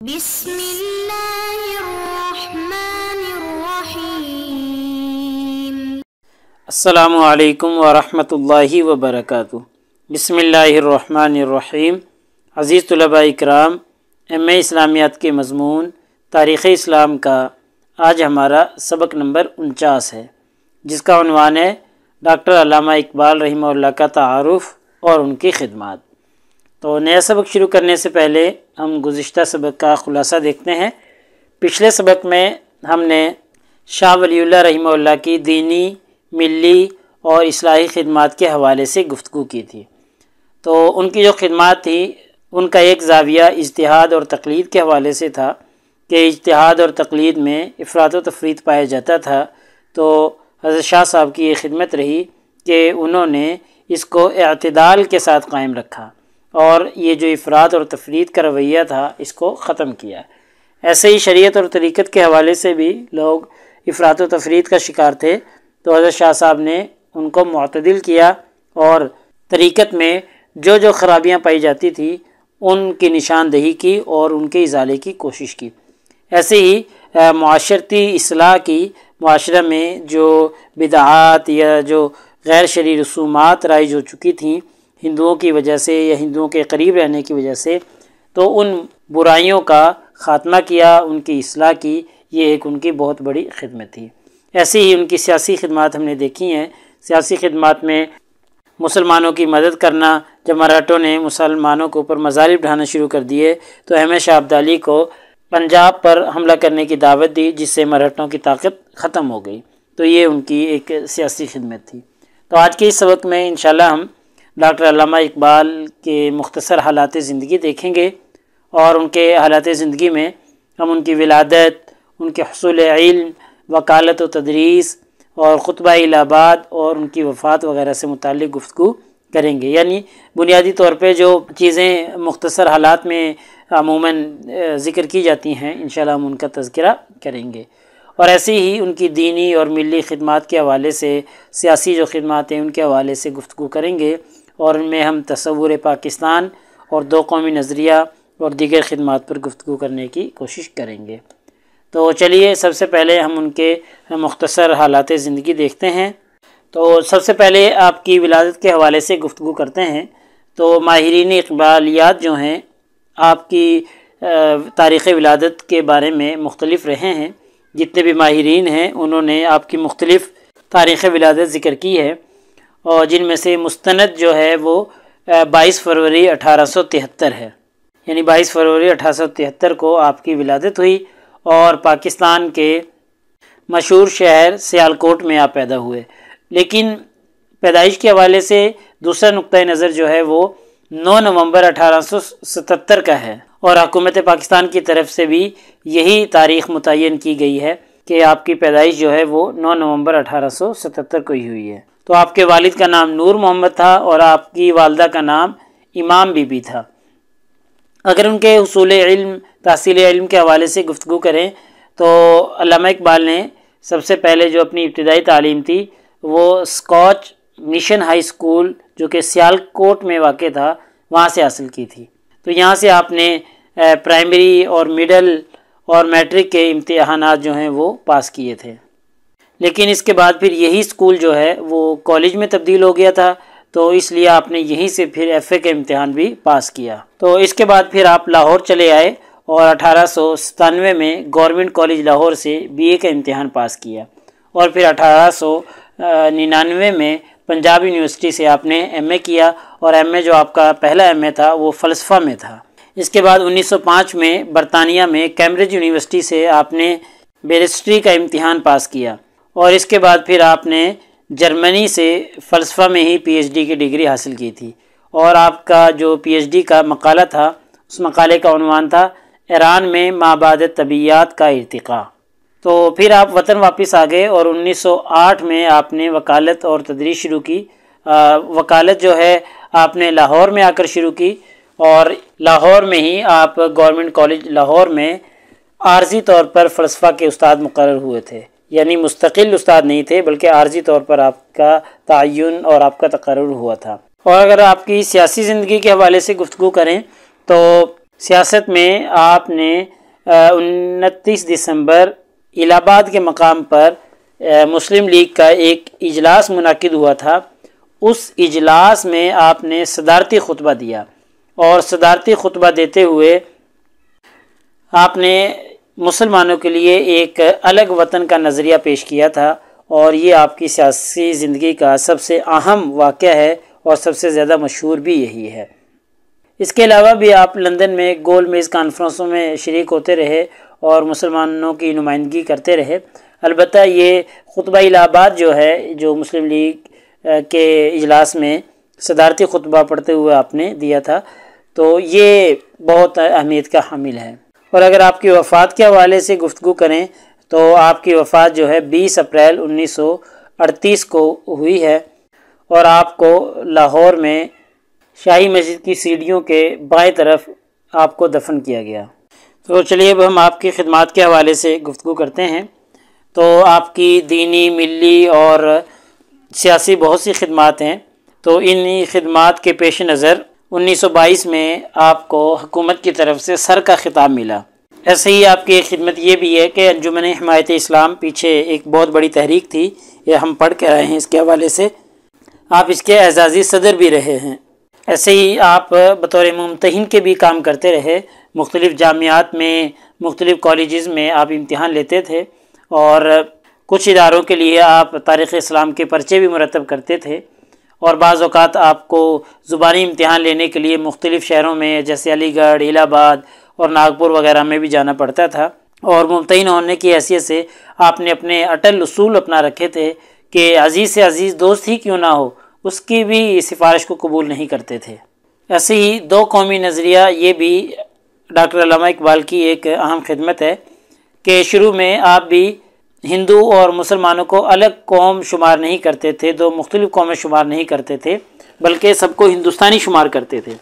بسم اللہ الرحمن الرحیم۔ السلام علیکم ورحمۃ اللہ وبرکاتہ۔ بسم اللہ الرحمن الرحیم۔ عزیز طلباء اکرام، ایم اے اسلامیات کے مضمون تاریخ اسلام کا آج ہمارا سبق نمبر 49 ہے، جس کا عنوان ہے ڈاکٹر علامہ اقبال رحمہ اللہ کا تعارف اور ان کی خدمات۔ تو نیا سبق شروع کرنے سے پہلے ہم گزشتہ سبق کا خلاصہ دیکھتے ہیں۔ پچھلے سبق میں ہم نے شاہ ولی اللہ رحمہ اللہ کی دینی، ملی اور اصلاحی خدمات کے حوالے سے گفتگو کی تھی۔ تو ان کی جو خدمات تھی ان کا ایک زاویہ اجتہاد اور تقلید کے حوالے سے تھا کہ اجتہاد اور تقلید میں افراط و تفریط پایا جاتا تھا، تو حضرت شاہ صاحب کی یہ خدمت رہی کہ انہوں نے اس کو اعتدال کے ساتھ قائم رکھا اور یہ جو افراط اور تفریط کا رویہ تھا اس کو ختم کیا۔ ایسے ہی شریعت اور طریقت کے حوالے سے بھی لوگ افراط و تفریط کا شکار تھے، تو حضرت شاہ صاحب نے ان کو معتدل کیا اور طریقت میں جو جو خرابیاں پائی جاتی تھی ان کی نشاندہی کی اور ان کے ازالے کی کوشش کی۔ ایسے ہی معاشرتی اصلاح کی، معاشرہ میں جو بدعات یا جو غیر شرعی رسومات رائج ہو چکی تھیں ہندوؤں کی وجہ سے یا ہندوؤں کے قریب رہنے کی وجہ سے، تو ان برائیوں کا خاتمہ کیا، ان کی اصلاح کی۔ یہ ایک ان کی بہت بڑی خدمت تھی۔ ایسی ہی ان کی سیاسی خدمات ہم نے دیکھی ہیں۔ سیاسی خدمات میں مسلمانوں کی مدد کرنا، جب مراٹھوں نے مسلمانوں کے اوپر مظالم ڈھانا شروع کر دیے تو احمد شاہ ابدالی کو پنجاب پر حملہ کرنے کی دعوت دی، جس سے مراٹھوں کی طاقت ختم ہو گئی۔ تو یہ ان کی ایک سیاسی خدمت تھی۔ تو آج کے اس سبق میں انشاءاللہ ہم ڈاکٹر علامہ اقبال کے مختصر حالات زندگی دیکھیں گے، اور ان کے حالات زندگی میں ہم ان کی ولادت، ان کے حصول علم، وکالت و تدریس اور خطبہ الہ آباد اور ان کی وفات وغیرہ سے متعلق گفتگو کریں گے۔ یعنی بنیادی طور پہ جو چیزیں مختصر حالات میں عموماً ذکر کی جاتی ہیں انشاءاللہ ہم ان کا تذکرہ کریں گے، اور ایسے ہی ان کی دینی اور ملی خدمات کے حوالے سے، سیاسی جو خدمات ہیں ان کے حوالے سے گفتگو کریں گے، اور ان میں ہم تصور پاکستان اور دو قومی نظریہ اور دیگر خدمات پر گفتگو کرنے کی کوشش کریں گے۔ تو چلیے سب سے پہلے ہم ان کے مختصر حالات زندگی دیکھتے ہیں۔ تو سب سے پہلے آپ کی ولادت کے حوالے سے گفتگو کرتے ہیں۔ تو ماہرین اقبالیات جو ہیں آپ کی تاریخ ولادت کے بارے میں مختلف رہے ہیں۔ جتنے بھی ماہرین ہیں انہوں نے آپ کی مختلف تاریخ ولادت ذکر کی ہے، اور جن میں سے مستند جو ہے وہ 22 فروری 1873 ہے، یعنی 22 فروری 1873 کو آپ کی ولادت ہوئی، اور پاکستان کے مشہور شہر سیالکوٹ میں آپ پیدا ہوئے۔ لیکن پیدائش کے حوالے سے دوسرا نقطہ نظر جو ہے وہ 9 نومبر 1877 کا ہے، اور حکومت پاکستان کی طرف سے بھی یہی تاریخ متعین کی گئی ہے کہ آپ کی پیدائش جو ہے وہ 9 نومبر 1877 کو ہی ہوئی ہے۔ تو آپ کے والد کا نام نور محمد تھا اور آپ کی والدہ کا نام امام بی بی تھا۔ اگر ان کے حصول علم، تحصیل علم کے حوالے سے گفتگو کریں تو علامہ اقبال نے سب سے پہلے جو اپنی ابتدائی تعلیم تھی وہ اسکاچ مشن ہائی اسکول جو کہ سیالکوٹ میں واقع تھا وہاں سے حاصل کی تھی۔ تو یہاں سے آپ نے پرائمری اور مڈل اور میٹرک کے امتحانات جو ہیں وہ پاس کیے تھے، لیکن اس کے بعد پھر یہی اسکول جو ہے وہ کالج میں تبدیل ہو گیا تھا، تو اس لیے آپ نے یہیں سے پھر ایف اے کا امتحان بھی پاس کیا۔ تو اس کے بعد پھر آپ لاہور چلے آئے اور 1897 میں گورنمنٹ کالج لاہور سے بی اے کا امتحان پاس کیا، اور پھر 1899 میں پنجاب یونیورسٹی سے آپ نے ایم اے کیا، اور ایم اے جو آپ کا پہلا ایم اے تھا وہ فلسفہ میں تھا۔ اس کے بعد 1905 میں برطانیہ میں کیمبرج یونیورسٹی سے آپ نے بیرسٹری کا امتحان پاس کیا، اور اس کے بعد پھر آپ نے جرمنی سے فلسفہ میں ہی پی ایچ ڈی کی ڈگری حاصل کی تھی، اور آپ کا جو پی ایچ ڈی کا مقالہ تھا اس مقالے کا عنوان تھا ایران میں مابعد طبیعیات کا ارتقاء۔ تو پھر آپ وطن واپس آ گئے اور 1908 میں آپ نے وکالت اور تدریس شروع کی۔ وکالت جو ہے آپ نے لاہور میں آ کر شروع کی، اور لاہور میں ہی آپ گورنمنٹ کالج لاہور میں عارضی طور پر فلسفہ کے استاد مقرر ہوئے تھے، یعنی مستقل استاد نہیں تھے بلکہ عارضی طور پر آپ کا تعین اور آپ کا تقرر ہوا تھا۔ اور اگر آپ کی سیاسی زندگی کے حوالے سے گفتگو کریں تو سیاست میں آپ نے 29 دسمبر الہ آباد کے مقام پر مسلم لیگ کا ایک اجلاس منعقد ہوا تھا. اس اجلاس میں آپ نے صدارتی خطبہ دیا اور صدارتی خطبہ دیتے ہوئے آپ نے مسلمانوں کے لیے ایک الگ وطن کا نظریہ پیش کیا تھا، اور یہ آپ کی سیاسی زندگی کا سب سے اہم واقعہ ہے اور سب سے زیادہ مشہور بھی یہی ہے. اس کے علاوہ بھی آپ لندن میں گول میز کانفرنسوں میں شریک ہوتے رہے اور مسلمانوں کی نمائندگی کرتے رہے. البتہ یہ خطبہ الہ آباد جو ہے، جو مسلم لیگ کے اجلاس میں صدارتی خطبہ پڑھتے ہوئے آپ نے دیا تھا، تو یہ بہت اہمیت کا حامل ہے. اور اگر آپ کی وفات کے حوالے سے گفتگو کریں تو آپ کی وفات جو ہے 20 اپریل 1938 کو ہوئی ہے، اور آپ کو لاہور میں شاہی مسجد کی سیڑھیوں کے بائیں طرف آپ کو دفن کیا گیا. تو چلیے اب ہم آپ کی خدمات کے حوالے سے گفتگو کرتے ہیں. تو آپ کی دینی، ملی اور سیاسی بہت سی خدمات ہیں. تو انہی خدمات کے پیش نظر 1922 میں آپ کو حکومت کی طرف سے سر کا خطاب ملا. ایسے ہی آپ کی ایک خدمت یہ بھی ہے کہ انجمن حمایت اسلام پیچھے ایک بہت بڑی تحریک تھی، یہ ہم پڑھ کے آئے ہیں. اس کے حوالے سے آپ اس کے اعزازی صدر بھی رہے ہیں. ایسے ہی آپ بطور ممتحن کے بھی کام کرتے رہے. مختلف جامعات میں، مختلف کالجز میں آپ امتحان لیتے تھے، اور کچھ اداروں کے لیے آپ تاریخ اسلام کے پرچے بھی مرتب کرتے تھے. اور بعض اوقات آپ کو زبانی امتحان لینے کے لیے مختلف شہروں میں جیسے علی گڑھ، الہ آباد اور ناگپور وغیرہ میں بھی جانا پڑتا تھا. اور ممتحن ہونے کی حیثیت سے آپ نے اپنے اٹل اصول اپنا رکھے تھے کہ عزیز سے عزیز دوست ہی کیوں نہ ہو، اس کی بھی سفارش کو قبول نہیں کرتے تھے. ایسے ہی دو قومی نظریہ، یہ بھی ڈاکٹر علامہ اقبال کی ایک اہم خدمت ہے کہ شروع میں آپ بھی ہندو اور مسلمانوں کو الگ قوم شمار نہیں کرتے تھے، دو مختلف قومیں شمار نہیں کرتے تھے، بلکہ سب کو ہندوستانی شمار کرتے تھے.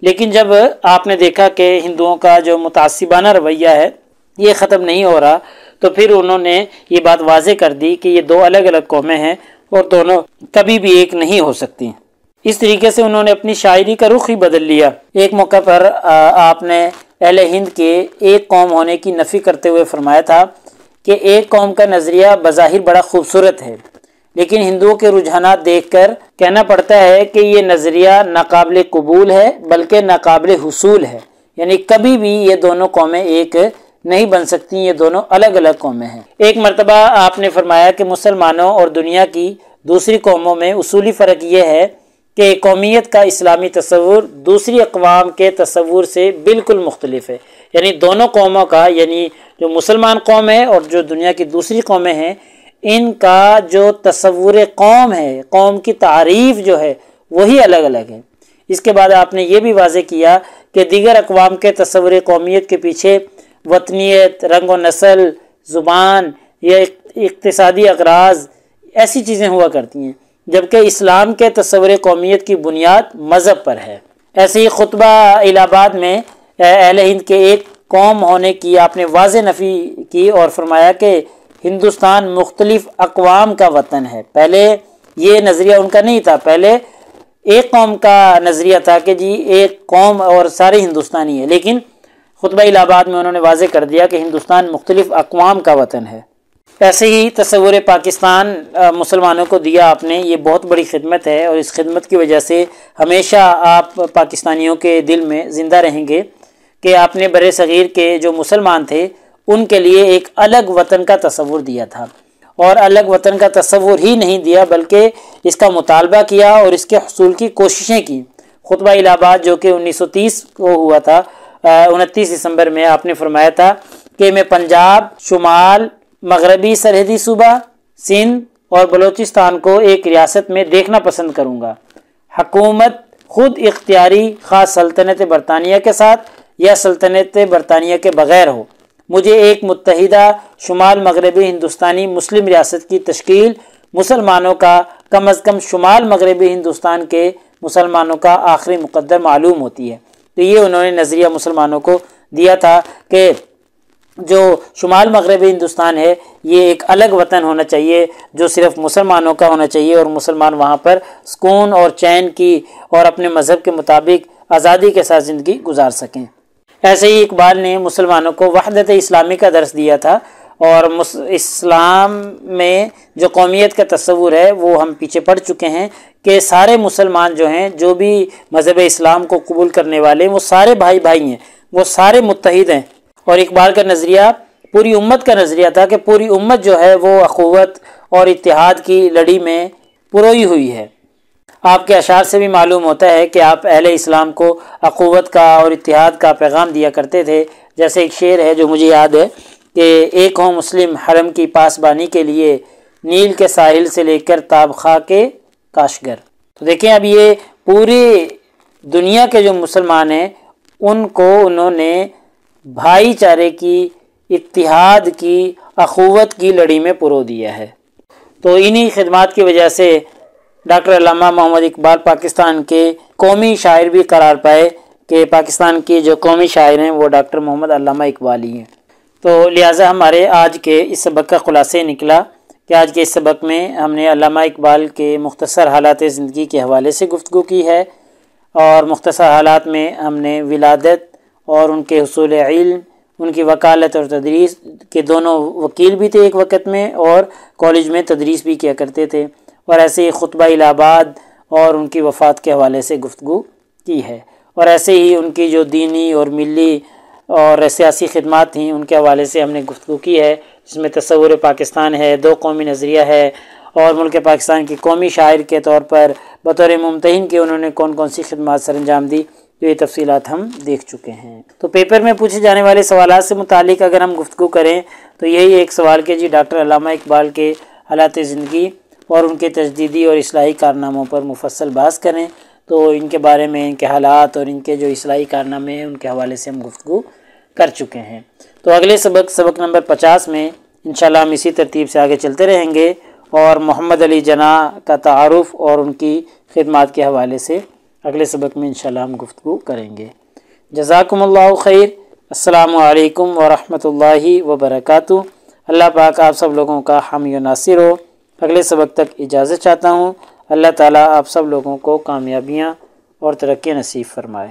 لیکن جب آپ نے دیکھا کہ ہندوؤں کا جو متعصبانہ رویہ ہے یہ ختم نہیں ہو رہا، تو پھر انہوں نے یہ بات واضح کر دی کہ یہ دو الگ الگ قومیں ہیں اور دونوں کبھی بھی ایک نہیں ہو سکتی. اس طریقے سے انہوں نے اپنی شاعری کا رخ ہی بدل لیا. ایک موقع پر آپ نے اہل ہند کے ایک قوم ہونے کی نفی کرتے ہوئے فرمایا تھا کہ ایک قوم کا نظریہ بظاہر بڑا خوبصورت ہے، لیکن ہندوؤں کے رجحانات دیکھ کر کہنا پڑتا ہے کہ یہ نظریہ ناقابل قبول ہے بلکہ ناقابل حصول ہے. یعنی کبھی بھی یہ دونوں قومیں ایک نہیں بن سکتی، یہ دونوں الگ الگ قومیں ہیں. ایک مرتبہ آپ نے فرمایا کہ مسلمانوں اور دنیا کی دوسری قوموں میں اصولی فرق یہ ہے کہ قومیت کا اسلامی تصور دوسری اقوام کے تصور سے بالکل مختلف ہے. یعنی دونوں قوموں کا، یعنی جو مسلمان قوم ہے اور جو دنیا کی دوسری قومیں ہیں، ان کا جو تصور قوم ہے، قوم کی تعریف جو ہے وہی الگ الگ ہے. اس کے بعد آپ نے یہ بھی واضح کیا کہ دیگر اقوام کے تصور قومیت کے پیچھے وطنیت، رنگ و نسل، زبان یا اقتصادی اغراض ایسی چیزیں ہوا کرتی ہیں، جبکہ اسلام کے تصور قومیت کی بنیاد مذہب پر ہے. ایسے ہی خطبہ الہ آباد میں اہل ہند کے ایک قوم ہونے کی آپ نے واضح نفی کی اور فرمایا کہ ہندوستان مختلف اقوام کا وطن ہے. پہلے یہ نظریہ ان کا نہیں تھا، پہلے ایک قوم کا نظریہ تھا کہ جی ایک قوم اور سارے ہندوستانی ہیں. لیکن خطبہ الہ آباد میں انہوں نے واضح کر دیا کہ ہندوستان مختلف اقوام کا وطن ہے. ایسے ہی تصور پاکستان مسلمانوں کو دیا آپ نے، یہ بہت بڑی خدمت ہے، اور اس خدمت کی وجہ سے ہمیشہ آپ پاکستانیوں کے دل میں زندہ رہیں گے کہ آپ نے بر صغیر کے جو مسلمان تھے ان کے لیے ایک الگ وطن کا تصور دیا تھا. اور الگ وطن کا تصور ہی نہیں دیا بلکہ اس کا مطالبہ کیا اور اس کے حصول کی کوششیں کی. خطبہ الہ آباد جو کہ 1930 کو ہوا تھا، 29 دسمبر میں آپ نے فرمایا تھا کہ میں پنجاب، شمال، مغربی سرحدی صوبہ، سندھ اور بلوچستان کو ایک ریاست میں دیکھنا پسند کروں گا. حکومت خود اختیاری، خاص سلطنت برطانیہ کے ساتھ یا سلطنت برطانیہ کے بغیر ہو. مجھے ایک متحدہ شمال مغربی ہندوستانی مسلم ریاست کی تشکیل مسلمانوں کا کم از کم شمال مغربی ہندوستان کے مسلمانوں کا آخری مقدر معلوم ہوتی ہے. تو یہ انہوں نے نظریہ مسلمانوں کو دیا تھا کہ جو شمال مغربی ہندوستان ہے یہ ایک الگ وطن ہونا چاہیے جو صرف مسلمانوں کا ہونا چاہیے، اور مسلمان وہاں پر سکون اور چین کی اور اپنے مذہب کے مطابق آزادی کے ساتھ زندگی گزار سکیں. ایسے ہی اقبال نے مسلمانوں کو وحدت اسلامی کا درس دیا تھا، اور اسلام میں جو قومیت کا تصور ہے وہ ہم پیچھے پڑ چکے ہیں کہ سارے مسلمان جو ہیں، جو بھی مذہب اسلام کو قبول کرنے والے ہیں، وہ سارے بھائی بھائی ہیں، وہ سارے متحد ہیں۔ اور اقبال کا نظریہ پوری امت کا نظریہ تھا کہ پوری امت جو ہے وہ اخوت اور اتحاد کی لڑی میں پروئی ہوئی ہے۔ آپ کے اشعار سے بھی معلوم ہوتا ہے کہ آپ اہل اسلام کو اخوت کا اور اتحاد کا پیغام دیا کرتے تھے۔ جیسے ایک شعر ہے جو مجھے یاد ہے کہ ایک ہوں مسلم حرم کی پاسبانی کے لیے، نیل کے ساحل سے لے کر تاب خاں کے کاشگر۔ تو دیکھیں اب یہ پوری دنیا کے جو مسلمان ہیں ان کو انہوں نے بھائی چارے کی، اتحاد کی، اخوت کی لڑی میں پرو دیا ہے۔ تو انہی خدمات کی وجہ سے ڈاکٹر علامہ محمد اقبال پاکستان کے قومی شاعر بھی قرار پائے کہ پاکستان کے جو قومی شاعر ہیں وہ ڈاکٹر محمد علامہ اقبال ہی ہیں۔ تو لہٰذا ہمارے آج کے اس سبق کا خلاصہ نکلا کہ آج کے اس سبق میں ہم نے علامہ اقبال کے مختصر حالات زندگی کے حوالے سے گفتگو کی ہے، اور مختصر حالات میں ہم نے ولادت اور ان کے حصول علم، ان کی وکالت اور تدریس کے دونوں وکیل بھی تھے ایک وقت میں، اور کالج میں تدریس بھی کیا کرتے تھے، اور ایسے ہی خطبہ الہ آباد اور ان کی وفات کے حوالے سے گفتگو کی ہے، اور ایسے ہی ان کی جو دینی اور ملی اور سیاسی خدمات تھیں ان کے حوالے سے ہم نے گفتگو کی ہے، جس میں تصور پاکستان ہے، دو قومی نظریہ ہے، اور ملک پاکستان کی قومی شاعر کے طور پر بطور ممتحن کے انہوں نے کون کون سی خدمات سر انجام دی، تو یہ تفصیلات ہم دیکھ چکے ہیں۔ تو پیپر میں پوچھے جانے والے سوالات سے متعلق اگر ہم گفتگو کریں تو یہی ایک سوال کہ جی ڈاکٹر علامہ اقبال کے حالات زندگی اور ان کے تجدیدی اور اصلاحی کارناموں پر مفصل بحث کریں، تو ان کے بارے میں، ان کے حالات اور ان کے جو اصلاحی کارنامے ہیں ان کے حوالے سے ہم گفتگو کر چکے ہیں۔ تو اگلے سبق نمبر 50 میں انشاءاللہ ہم اسی ترتیب سے آگے چلتے رہیں گے، اور محمد علی جناح کا تعارف اور ان کی خدمات کے حوالے سے اگلے سبق میں انشاءاللہ ہم گفتگو کریں گے۔ جزاکم اللہ خیر۔ السلام علیکم ورحمۃ اللہ وبرکاتہ۔ اللہ پاک آپ سب لوگوں کا حامی و ناصر ہو۔ اگلے سبق تک اجازت چاہتا ہوں۔ اللہ تعالیٰ آپ سب لوگوں کو کامیابیاں اور ترقی نصیب فرمائے۔